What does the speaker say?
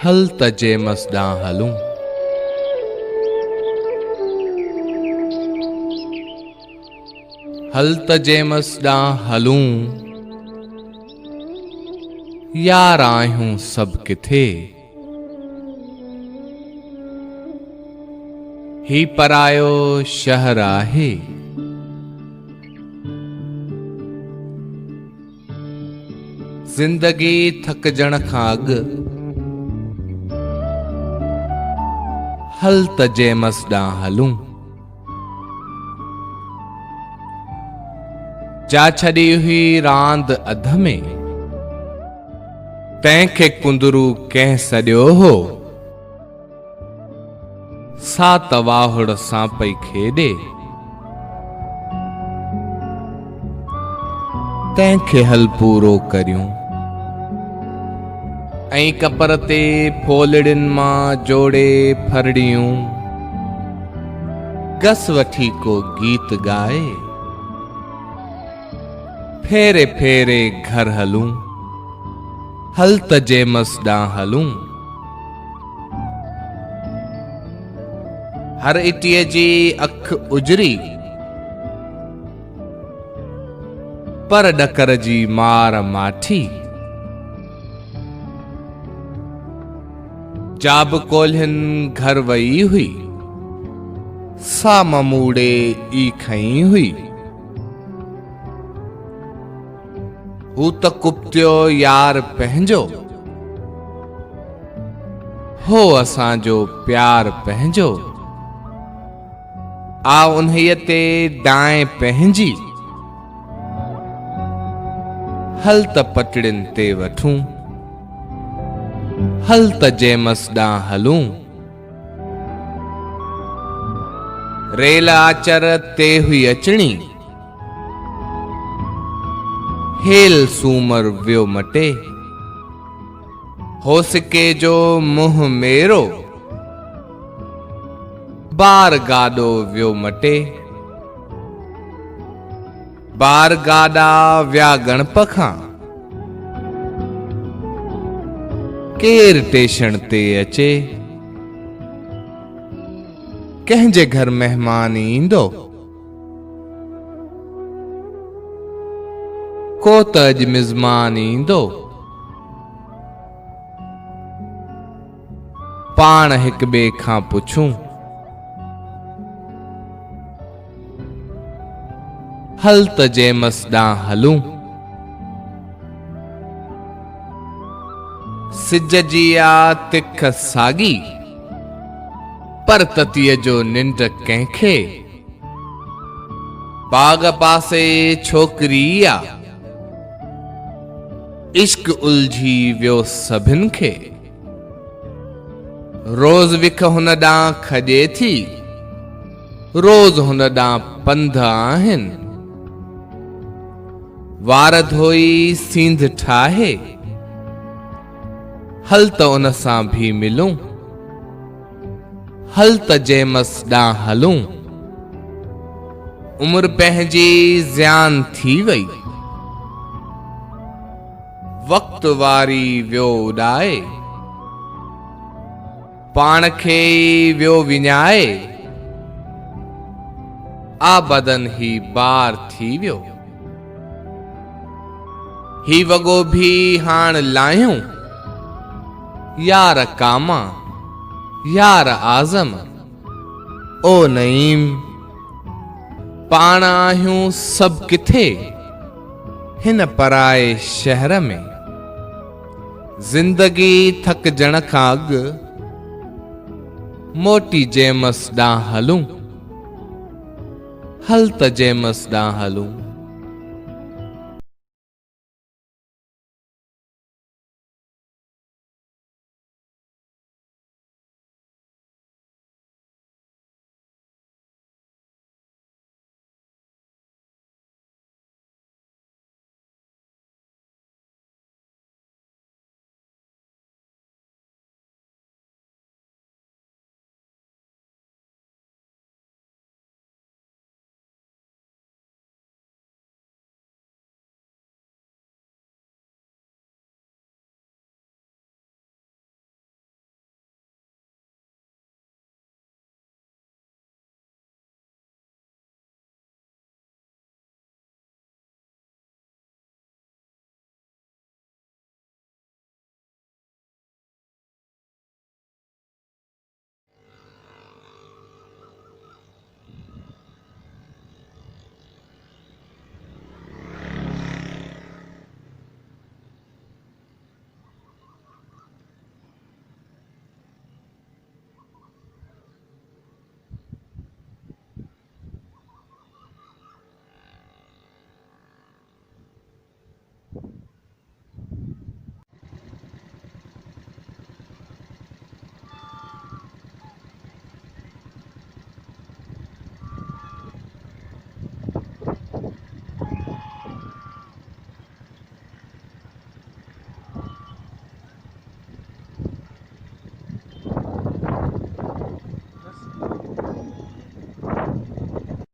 हल त जेमस ॾांहुं हलूं। हल त जेमस ॾांहुं हलूं, यार आहियूं सभु किथे। ही परायो शहर आहे, ज़िंदगी थकजण खां अॻु हल त जेमस ॾांहुं हलूं। जा छॾी हुई रांदि अध में, तंहिंखे कुंदरू कंहिं सॾियो हो, सा त वाहुड़ सां पई खेॾे, तंहिंखे हल पूरो करियूं। ऐं कपर ते फोलड़ियुनि मां जोड़े फरड़ियूं, गस वठी को गीत ॻाए, फेरे फेरे घर हलूं। हल त जेमस ॾांहुं हलूं। हर इटीअ जी अख उजरी, पर ॾकर जी मार माठी। जाब कोल्हनि घर वई हुई, सा ममूड़े ई खई हुई। हू त कुप्तियो यार पंहिंजो, हो असांजो प्यार पंहिंजो। आ उन्हीअ ते डांइ पंहिंजी, हल त पटड़ियुनि ते वठूं। हल त जेमस ॾांहुं हलूं। रेल आचर ते हुई अचणी, हेल सूमर वियो मटे। होसिके जो मुंहुं मेरो, बार गाॾो वियो मटे। बार गाॾा विया गणप खां, केर टेशन ते अचे। कंहिंजे घर महिमान ईंदो, को त अॼु मिज़मान ईंदो। पाण हिक ॿिए खां पुछूं, हल त जेमस ॾांहुं हलूं। सिज जी आ तिख साॻी, पर ततीअ जो निंड कंहिंखे। बाग़ पासे छोकिरी आ, इश्क उलझी वियो सभिनि खे। रोज़ विख हुन ॾांहुं खॼे थी, रोज़ हुन ॾांहुं पंध आहिनि। वार धोई सींध ठाहे, हल त उन सां भी मिलूं। हल त जेमस ॾांहुं हलूं। उमिरि पंहिंजी ज़ियान थी वई, वक़्त वारी वियो उॾाए। पाण खे ई वियो विञाए, आ बदन ही बार थी वियो। ही वॻो भी हाण लाहियूं, यार कामा यार आज़म। ओ नईम, पाण आहियूं सभु किथे, हिन पराए शहर में। ज़िंदगी थकजण खां अॻु मोटी जेमस ॾांहुं हलूं। हल त जेमस ॾांहुं हलूं।